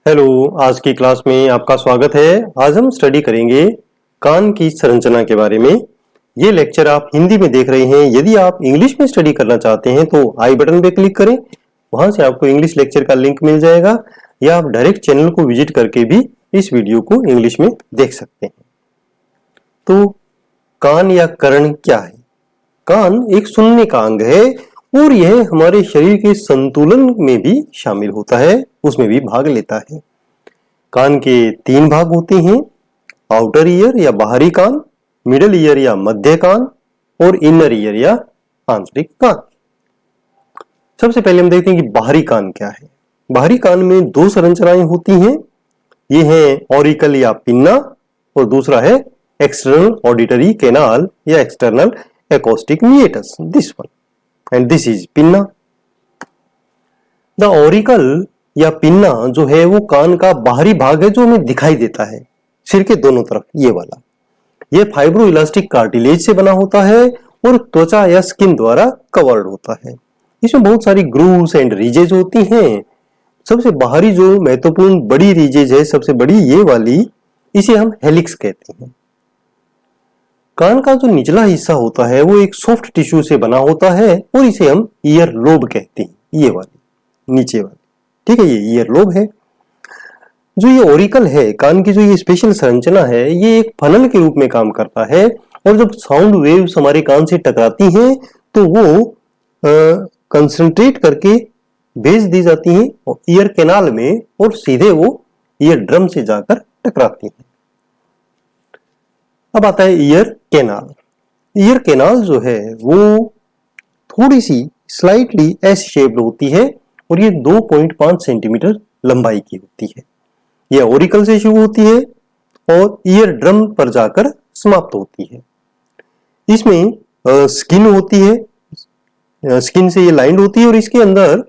Hello, आज की class में आपका स्वागत है। आज हम स्टडी करेंगे कान की संरचना के बारे में। ये लेक्चर आप हिंदी में देख रहे हैं। यदि आप इंग्लिश में स्टडी करना चाहते हैं तो आई बटन पे क्लिक करें, वहां से आपको इंग्लिश लेक्चर का लिंक मिल जाएगा, या आप डायरेक्ट चैनल को विजिट करके भी इस वीडियो को इंग्लिश में देख सकते हैं। तो कान या कर्ण क्या है? कान एक सुनने का अंग है और यह हमारे शरीर के संतुलन में भी शामिल होता है, उसमें भी भाग लेता है। कान के 3 भाग होते हैं, आउटर ईयर या बाहरी कान, मिडल ईयर या मध्य कान और इनर ईयर या आंतरिक कान। सबसे पहले हम देखते हैं कि बाहरी कान क्या है। बाहरी कान में 2 संरचनाएं होती हैं, ये हैं ऑरिकल या पिन्ना और दूसरा है एक्सटर्नल ऑडिटरी कैनाल या external acoustic meatus, this one and this is pinna. The auricle या पिन्ना जो है वो कान का बाहरी भाग है जो हमें दिखाई देता है सिर के दोनों तरफ, ये वाला। ये फाइब्रो इलास्टिक कार्टिलेज से बना होता है और त्वचा या स्किन द्वारा कवर्ड होता है। इसमें बहुत सारी ग्रूव्स एंड रीजेज होती हैं। सबसे बाहरी जो महत्वपूर्ण बड़ी रीजेज है, सबसे बड़ी ये वाली, इसे हम हेलिक्स कहते हैं। कान का जो निचला हिस्सा होता है वो एक सॉफ्ट टिश्यू से बना होता है और इसे हम ईयर लोब कहते हैं, ये वाली नीचे वाली, ठीक है, ये ईयर लोब है। जो ये ओरिकल है, कान की जो ये स्पेशल संरचना है, ये एक फनल के रूप में काम करता है और जब साउंड वेव्स हमारे कान से टकराती हैं तो वो कंसंट्रेट करके भेज दी जाती हैं ईयर कैनाल में और सीधे वो ईयर ड्रम से जाकर टकराती हैं। अब आता है ईयर कैनाल। ईयर कैनाल जो है वो थोड़ी सी स्लाइटली एस शेप्ड होती है और ये 2.5 सेंटीमीटर लंबाई की होती है। ये ओरिकल से शुरू होती है और ईयर ड्रम पर जाकर समाप्त होती है। इसमें स्किन होती है, स्किन से ये लाइंड होती है और इसके अंदर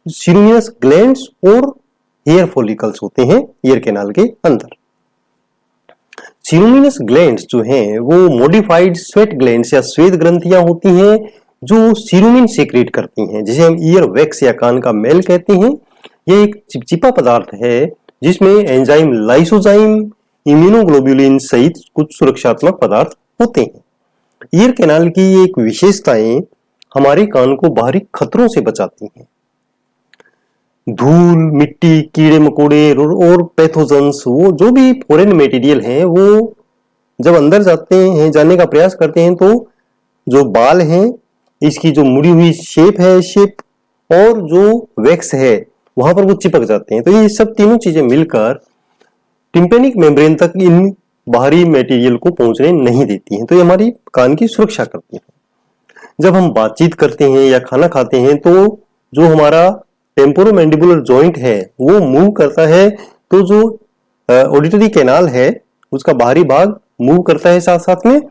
सीरोनियस ग्लैंड्स और हेयर फॉलिकल्स होते हैं ईयर कैनाल के अंदर। सीरोनियस ग्लैंड्स जो हैं वो मॉडिफाइड स्वेट ग्लैंड्स या श्वेत ग्रंथियां होती हैं जो सीरोमिन सेक्रेट करती हैं, जिसे हम ईयर वैक्स या कान का मैल कहते हैं। यह एक चिपचिपा पदार्थ है जिसमें एंजाइम लाइसोजाइम, इम्यूनोग्लोबुलिन सहित कुछ सुरक्षात्मक पदार्थ होते हैं। ईयर कैनाल की एक विशेषताएं हमारे कान को बाहरी खतरों से बचाती हैं। धूल, मिट्टी, कीड़े मकोड़े और पैथोजन्स, वो जो भी फॉरेन मटेरियल हैं, वो जब अंदर जाते हैं, जाने का प्रयास करते हैं, तो जो बाल हैं, इसकी जो मुड़ी हुई शेप है, शेप और जो वैक्स है वहां पर वो चिपक जाते हैं। तो ये सब तीनों चीजें मिलकर टिम्पेनिक मेम्ब्रेन तक इन बाहरी मटेरियल को पहुंचने नहीं देती हैं, तो ये हमारी कान की सुरक्षा करती है। जब हम बातचीत करते हैं या खाना खाते हैं तो जो हमारा टेम्पोरोमैंडिबुलर जॉइंट है वो मूव करता है, तो जो ऑडिटरी कैनाल है उसका बाहरी भाग मूव करता है साथ साथ में,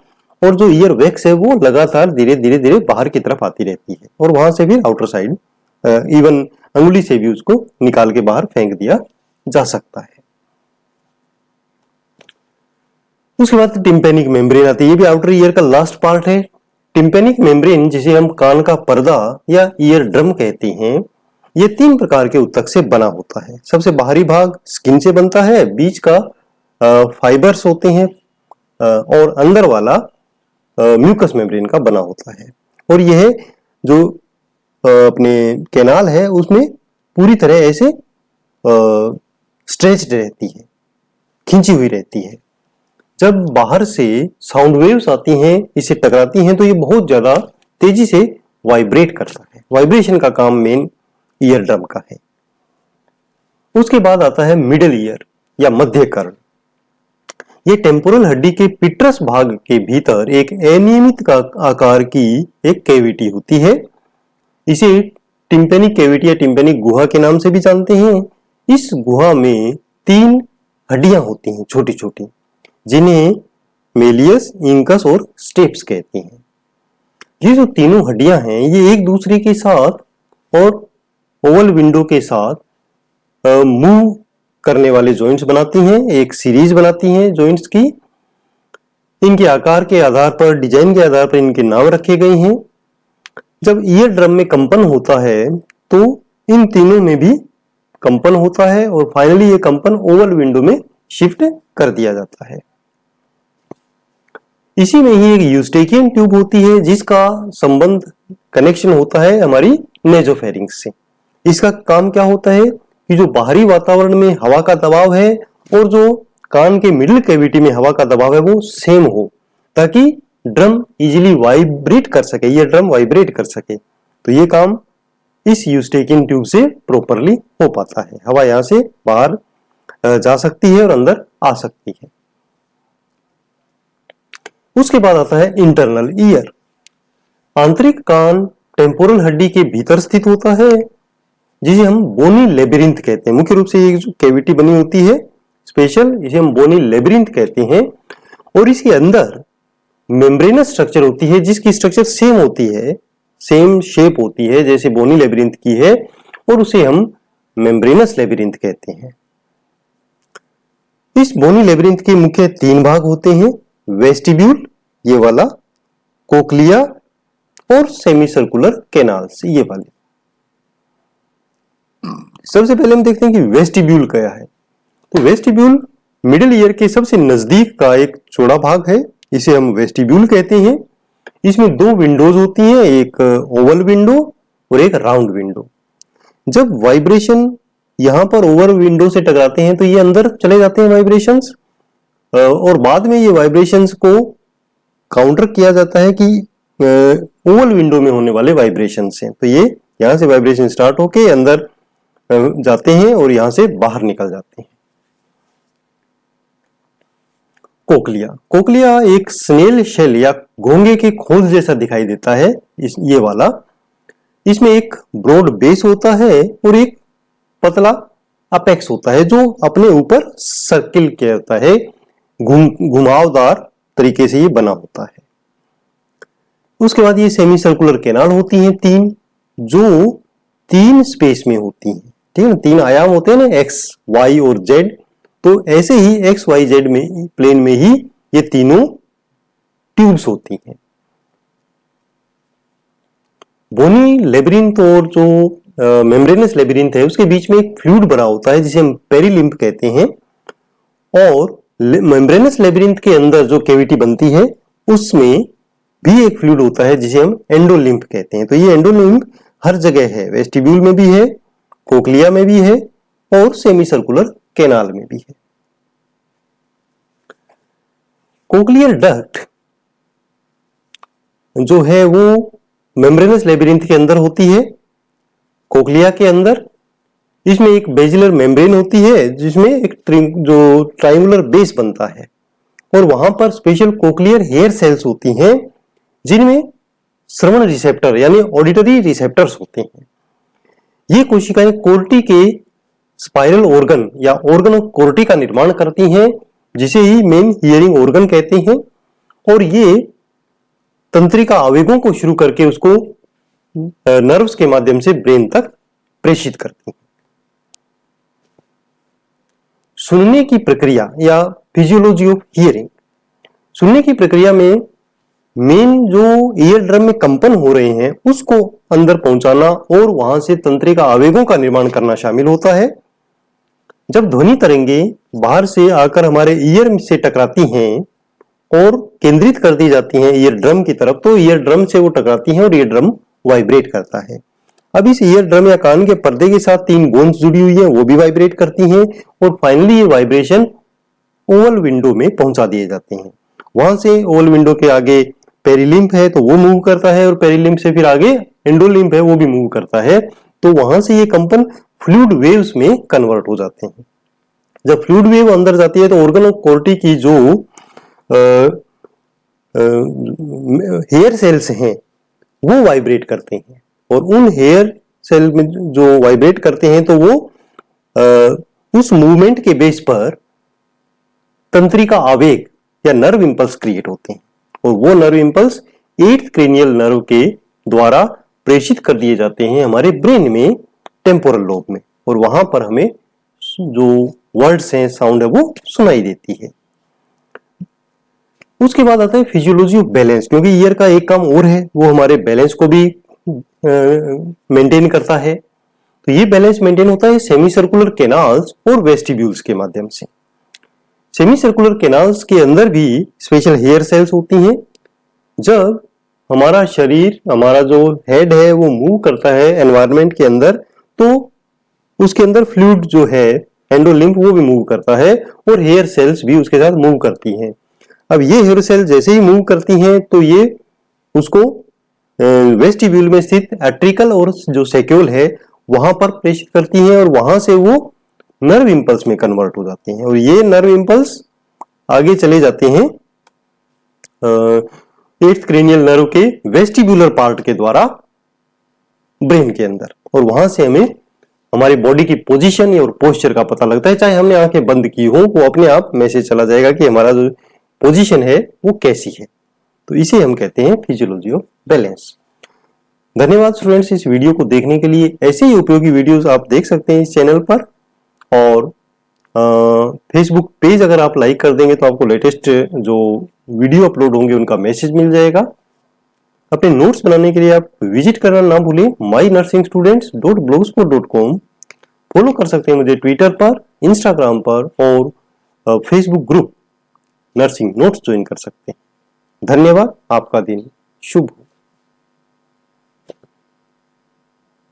और जो ईयर वैक्स है वो लगातार धीरे धीरे बाहर की तरफ आती रहती है और वहां से फिर आउटर साइड इवन अंगुली से भी उसको निकाल के बाहर फेंक दिया जा सकता है। उसके बाद टिम्पेनिक मेम्ब्रेन आती है, ये भी आउटर ईयर का लास्ट पार्ट है। टिम्पेनिक मेम्ब्रेन, जिसे हम कान का पर्दा या ईयर ड्रम कहते हैं, ये 3 प्रकार के ऊतक से बना होता है। सबसे बाहरी भाग स्किन से बनता है, बीच का फाइबर्स होते हैं और अंदर वाला म्यूकस मेम्ब्रेन का बना होता है। और यह जो अपने कैनाल है उसमें पूरी तरह ऐसे स्ट्रेच्ड रहती है, खींची हुई रहती है। जब बाहर से साउंड वेव्स आती हैं, इसे टकराती हैं, तो ये बहुत ज्यादा तेजी से वाइब्रेट करता है। वाइब्रेशन का काम मेन ईयर ड्रम का है। उसके बाद आता है मिडल ईयर या मध्य कर्ण। ये टेम्पोरल हड्डी के पिट्रस भाग के भीतर एक अनियमित आकार की एक कैविटी होती है। इसे टिम्पेनिक कैविटी या टिम्पेनिक गुहा के नाम से भी जानते हैं। इस गुहा में 3 हड्डियां होती हैं छोटी छोटी, जिन्हें मेलियस, इंकस और स्टेप्स कहते हैं। ये जो तीनों हड्डियां हैं ये एक दूसरे के साथ और ओवल विंडो के साथ मूव करने वाले जॉइंट्स बनाती हैं, एक सीरीज बनाती हैं जॉइंट्स की। इनके आकार के आधार पर, डिजाइन के आधार पर इनके नाम रखे गए हैं। जब ईयर ड्रम में कंपन होता है तो इन तीनों में भी कंपन होता है और फाइनली ये कंपन ओवल विंडो में शिफ्ट कर दिया जाता है। इसी में ही एक यूस्टेकियन ट्यूब होती है जिसका संबंध कनेक्शन होता है हमारी नेजोफेरिंक्स से। इसका काम क्या होता है कि जो बाहरी वातावरण में हवा का दबाव है और जो कान के मिडिल कैविटी में हवा का दबाव है वो सेम हो, ताकि ड्रम इजीली वाइब्रेट कर सके, ये ड्रम वाइब्रेट कर सके। तो ये काम इस यूस्टेकियन ट्यूब से प्रॉपरली हो पाता है। हवा यहां से बाहर जा सकती है और अंदर आ सकती है। उसके बाद आता है इंटरनल ईयर। आंतरिक कान टेम्पोरल हड्डी के भीतर स्थित होता है, जिसे हम बोनी लेबिरिंथ कहते हैं। मुख्य रूप से ये जो कैविटी बनी होती है स्पेशल, इसे हम बोनी लेबिरिंथ कहते हैं। और इसके अंदर मेम्ब्रेनस स्ट्रक्चर होती है जिसकी स्ट्रक्चर सेम होती है, सेम शेप होती है जैसे बोनी लेबिरिंथ की है, और उसे हम मेम्ब्रेनस लेबिरिंथ कहते हैं। इस बोनी लेबिरिंथ के मुख्य 3 भाग होते हैं, वेस्टिब्यूल ये वाला, कोक्लिया और सेमी सर्कुलर कैनाल्स ये वाले। सबसे पहले हम देखते हैं कि वेस्टिब्यूल क्या है। तो वेस्टिब्यूल मिडिल ईयर के सबसे नजदीक का एक चौड़ा भाग है, इसे हम वेस्टिब्यूल कहते हैं। इसमें 2 विंडोज होती हैं, एक ओवल विंडो और एक राउंड विंडो। जब वाइब्रेशन यहां पर ओवल विंडो से टकराते हैं तो ये अंदर चले जाते हैं वाइब्रेशंस, और बाद में ये वाइब्रेशंस को काउंटर किया जाता है कि ओवल विंडो में होने वाले वाइब्रेशंस हैं। तो ये यहां से वाइब्रेशन स्टार्ट होके अंदर जाते हैं और यहां से बाहर निकल जाते हैं। कोक्लिया, कोक्लिया एक स्नेल शेल या घोंगे के खोल जैसा दिखाई देता है ये वाला। इसमें एक ब्रॉड बेस होता है और एक पतला अपेक्स होता है जो अपने ऊपर सर्किल किया होता है, घुमावदार तरीके से ये बना होता है। उसके बाद ये सेमी सर्कुलर कैनाल होती हैं 3, जो 3 स्पेस में होती हैं, ठीक है ना। 3 आयाम होते हैं ना, एक्स, वाई और जेड। तो ऐसे ही एक्स वाई जेड में प्लेन में ही ये तीनों ट्यूब्स होती हैं। बोनी लेबिरिंथ और जो मेम्ब्रेनस लेबिरिंथ है उसके बीच में एक फ्लूइड बना होता है जिसे हम पेरिलिम्फ कहते हैं, और मेम्ब्रेनस लेबिरिंथ के अंदर जो कैविटी बनती है उसमें भी एक फ्लूइड होता है जिसे हम एंडोलिम्फ कहते हैं। तो ये एंडोलिम्फ हर जगह है, वेस्टिब्यूल में भी है, कोक्लिया में भी है और सेमी सर्कुलर कैनाल में भी है। कोक्लियर डक्ट जो है वो मेम्ब्रेनस लेबिरिंथ के अंदर होती है, कोक्लिया के अंदर। इसमें एक बेजिलर मेम्ब्रेन होती है जिसमें एक जो ट्रायंगुलर बेस बनता है, और वहां पर स्पेशल कोक्लियर हेयर सेल्स होती हैं जिनमें श्रवण रिसेप्टर यानी ऑडिटरी रिसेप्टर्स होते हैं। ये कोशिकाएं कोर्टी के स्पाइरल ऑर्गन या ऑर्गन ऑफ कोर्टी का निर्माण करती हैं, जिसे ही मेन हियरिंग ऑर्गन कहते हैं, और ये तंत्रिका आवेगों को शुरू करके उसको नर्व्स के माध्यम से ब्रेन तक प्रेषित करती हैं। सुनने की प्रक्रिया या फिजियोलॉजी ऑफ हियरिंग। सुनने की प्रक्रिया में मेन जो ईयर ड्रम में कंपन हो रहे हैं उसको अंदर पहुंचाना और वहां से तंत्रिका आवेगों का निर्माण करना शामिल होता है। जब ध्वनि तरंगे बाहर से आकर हमारे ईयर से टकराती हैं और केंद्रित कर दी जाती हैं ईयर ड्रम की तरफ, तो ईयर ड्रम से वो टकराती हैं और ईयर ड्रम वाइब्रेट करता है। अब इस ईयर ड्रम या कान के पर्दे के साथ 3 बोन्स जुड़ी हुई है, वो भी वाइब्रेट करती हैं और फाइनली ये वाइब्रेशन ओवल विंडो में पहुंचा दिए जाते हैं। वहां से ओवल विंडो के आगे पेरिलिम्फ है तो वो मूव करता है, और पेरिलिम्फ से फिर आगे एंडोलिम्फ है वो भी मूव करता है। तो वहां से ये कंपन फ्लूइड वेव्स में कन्वर्ट हो जाते हैं। जब फ्लूइड वेव अंदर जाती है तो ऑर्गन ऑफ कोर्टी की जो हेयर सेल्स हैं वो वाइब्रेट करते हैं, और उन हेयर सेल में जो वाइब्रेट करते हैं तो वो उस मूवमेंट के बेस पर तंत्रिका आवेग या नर्व इंपल्स क्रिएट होते हैं, और वो nerve impulse 8th cranial nerve के द्वारा प्रेषित कर दिए जाते हैं हमारे ब्रेन में टेम्पोरल लोब में, और वहां पर हमें जो वर्ड्स हैं, साउंड है, वो सुनाई देती है। उसके बाद आता है फिजियोलॉजी ऑफ बैलेंस, क्योंकि ईयर का एक काम और है, वो हमारे बैलेंस को भी मेंटेन करता है। तो ये बैलेंस मेंटेन होता है सेमी सर्कुलर कैनाल्स और वेस्टिब्यूल्स के माध्यम से। सेमी सर्कुलर कैनाल्स के अंदर भी स्पेशल हेयर सेल्स होती हैं। जब हमारा शरीर, हमारा जो हेड है वो मूव करता है एनवायरनमेंट के अंदर, तो उसके अंदर फ्लूइड जो है एंडोलिम्फ वो भी मूव करता है और हेयर सेल्स भी उसके साथ मूव करती हैं। अब ये हेयर सेल जैसे ही मूव करती हैं तो ये उसको वेस्टिब्यूल में स्थित एट्रिकल और जो सेक्यूल है वहां पर प्रेषित करती हैं और वहां से वो नर्व इंपल्स में कन्वर्ट हो जाते हैं और ये नर्व इंपल्स आगे चले जाते हैं एट्थ क्रेनियल नर्व के वेस्टिब्यूलर पार्ट के द्वारा ब्रेन के अंदर, और वहां से हमें हमारी बॉडी की पोजीशन और पोस्चर का पता लगता है। चाहे हमने आंखें बंद की हो वो अपने आप मैसेज चला जाएगा कि हमारा जो पोजीशन है वो कैसी है। तो इसे हम कहते हैं फिजियोलॉजी ऑफ बैलेंस। धन्यवाद स्टूडेंट्स इस वीडियो को देखने के लिए। ऐसे ही उपयोगी वीडियोस आप देख सकते हैं इस चैनल पर, और फेसबुक पेज अगर आप लाइक कर देंगे तो आपको लेटेस्ट जो वीडियो अपलोड होंगे उनका मैसेज मिल जाएगा। अपने नोट्स बनाने के लिए आप विजिट करना ना भूलें mynursingstudents.blogspot.com। फॉलो कर सकते हैं मुझे ट्विटर पर, इंस्टाग्राम पर और Facebook group nursing notes join कर सकते हैं। धन्यवाद, आपका दिन शुभ हो।